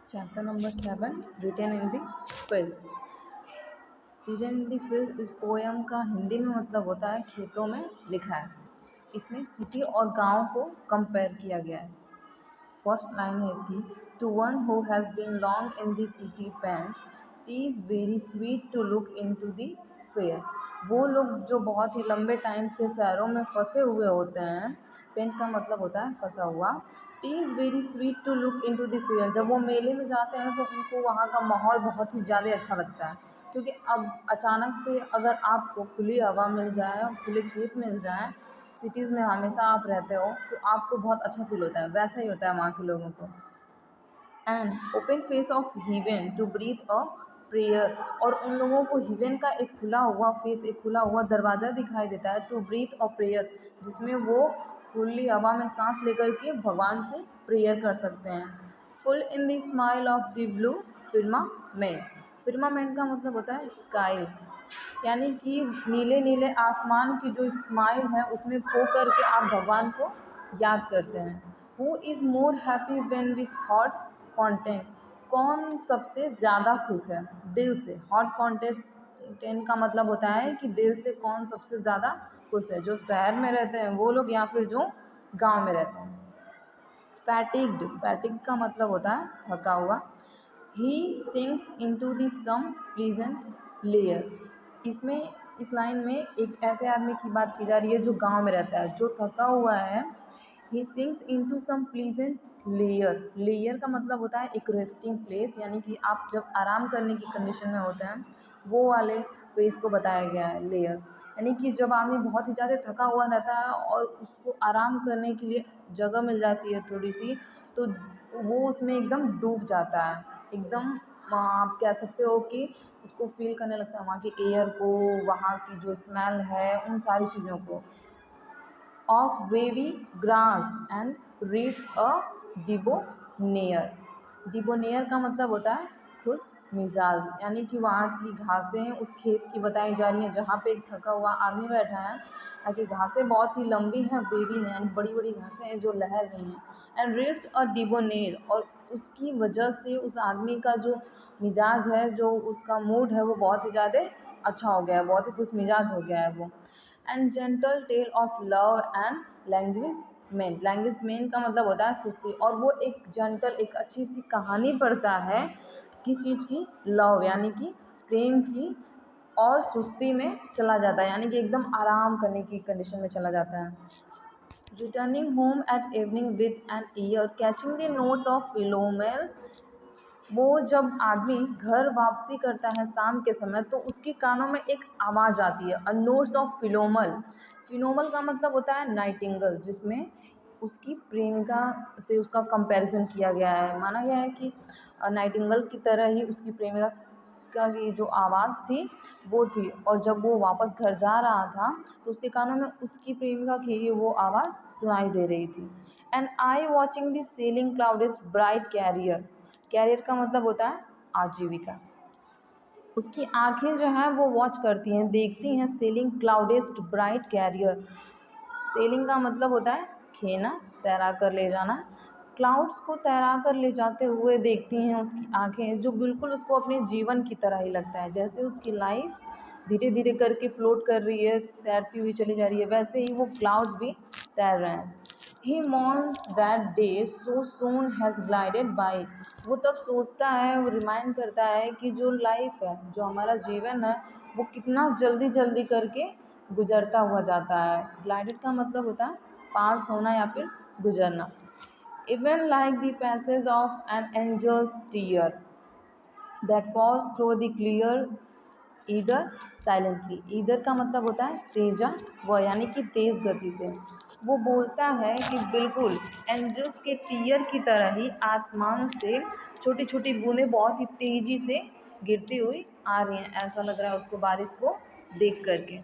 Chapter number 7 written in the fields. Written in the field इस poem का हिंदी में मतलब होता है खेतों में लिखा है। इसमें सिटी और गांव को कंपेयर किया गया है। फर्स्ट लाइन है इसकी, to one who has been long in the city pent t is very sweet to look into the fair. वो लोग जो बहुत ही लंबे टाइम से शहरों में फंसे हुए होते हैं, पेंट का मतलब होता है फंसा हुआ, t is very sweet to look into the fair. जब वो मेले में जाते हैं तो उनको वहाँ का माहौल बहुत ही ज़्यादा अच्छा लगता है, क्योंकि अब अचानक से अगर आपको खुली हवा मिल जाए और खुले खेत मिल जाए, सिटीज़ में हमेशा आप रहते हो तो आपको बहुत अच्छा फील होता है। वैसा ही होता है वहाँ के लोगों को। And open face of heaven to breathe a prayer, और उन लोगों को हीवन का एक खुला हुआ फेस, एक खुला हुआ दरवाज़ा दिखाई देता है, टू ब्रीथ अ प्रेयर, जिसमें वो खुली हवा में सांस लेकर के भगवान से प्रेयर कर सकते हैं। Full in the smile of the blue firmament. Firmament का मतलब होता है स्काई, यानी कि नीले नीले आसमान की जो स्माइल है उसमें खो कर के आप भगवान को याद करते हैं। Who is more happy when with hots content. कौन सबसे ज़्यादा खुश है दिल से। हॉट कंटेंट का मतलब होता है कि दिल से कौन सबसे ज़्यादा खुश है, जो शहर में रहते हैं वो लोग या फिर जो गांव में रहते हैं। फैटिग्ड, फैटिग का मतलब होता है थका हुआ। He sinks into the some pleasant lair. इसमें इस लाइन में एक ऐसे आदमी की बात की जा रही है जो गांव में रहता है, जो थका हुआ है। ही sinks into some pleasant layer. Layer का मतलब होता है एक रेस्टिंग प्लेस, यानी कि आप जब आराम करने की कंडीशन में होते हैं वो वाले फेस को बताया गया है, लेयर। यानी कि जब आदमी बहुत ही ज़्यादा थका हुआ रहता है और उसको आराम करने के लिए जगह मिल जाती है थोड़ी सी, तो वो उसमें एकदम डूब जाता है, एकदम आप कह सकते हो कि उसको फील करने लगता है वहाँ की एयर को, वहाँ की जो स्मेल है, उन सारी चीज़ों को। Of wavy grass and reads a debonair. Debonair का मतलब होता है खुश मिजाज, यानी कि वहाँ की घासें उस खेत की बताई जा रही हैं जहाँ पे एक थका हुआ आदमी बैठा है। ताकि घासें बहुत ही लंबी हैं, वेवी हैं, यानी बड़ी बड़ी घासें हैं जो लहर रही हैं। एंड रीड्स अ डिबोनेयर, और उसकी वजह से उस आदमी का जो मिजाज है, जो उसका मूड है, वो बहुत ही ज़्यादा अच्छा हो गया है, बहुत ही खुश मिजाज हो गया है वो। And gentle tale of love and languishment. Languishment का मतलब होता है सुस्ती, और वो एक जेंटल, एक अच्छी सी कहानी पढ़ता है किस चीज़ की, लव यानी कि प्रेम की, और सुस्ती में चला जाता है, यानी कि एकदम आराम करने की कंडीशन में चला जाता है। Returning home at evening with an ear catching the notes of Philomel. वो जब आदमी घर वापसी करता है शाम के समय तो उसके कानों में एक आवाज़ आती है, अ नोट्स ऑफ फिलोमल। फिलोमल का मतलब होता है नाइटिंगल, जिसमें उसकी प्रेमिका से उसका कंपैरिजन किया गया है। माना गया है कि नाइटिंगल की तरह ही उसकी प्रेमिका की जो आवाज़ थी वो थी, और जब वो वापस घर जा रहा था तो उसके कानों में उसकी प्रेमिका की वो आवाज़ सुनाई दे रही थी। And I watching the sailing cloud is bright career. Career का मतलब होता है आजीविका। उसकी आंखें जो हैं वो वॉच करती हैं, देखती हैं सेलिंग क्लाउडेस्ट ब्राइट कैरियर। सेलिंग का मतलब होता है खेना, तैरा कर ले जाना। क्लाउड्स को तैरा कर ले जाते हुए देखती हैं उसकी आंखें, जो बिल्कुल उसको अपने जीवन की तरह ही लगता है। जैसे उसकी लाइफ धीरे धीरे करके फ्लोट कर रही है, तैरती हुई चली जा रही है, वैसे ही वो क्लाउड्स भी तैर रहे हैं। He mourns that day so soon has glided by. वो तब सोचता है, वो रिमाइंड करता है कि जो लाइफ है, जो हमारा जीवन है, वो कितना जल्दी जल्दी करके गुजरता हुआ जाता है। ग्लाइडेड का मतलब होता है पास होना या फिर गुजरना। Even like the passage of an angel's tear that falls through the clear ether silently. Ether का मतलब होता है तेजा व, यानी कि तेज़ गति से। वो बोलता है कि बिल्कुल एंजल्स के टीयर की तरह ही आसमान से छोटी छोटी बूंदें बहुत ही तेज़ी से गिरती हुई आ रही हैं, ऐसा लग रहा है उसको बारिश को देख करके।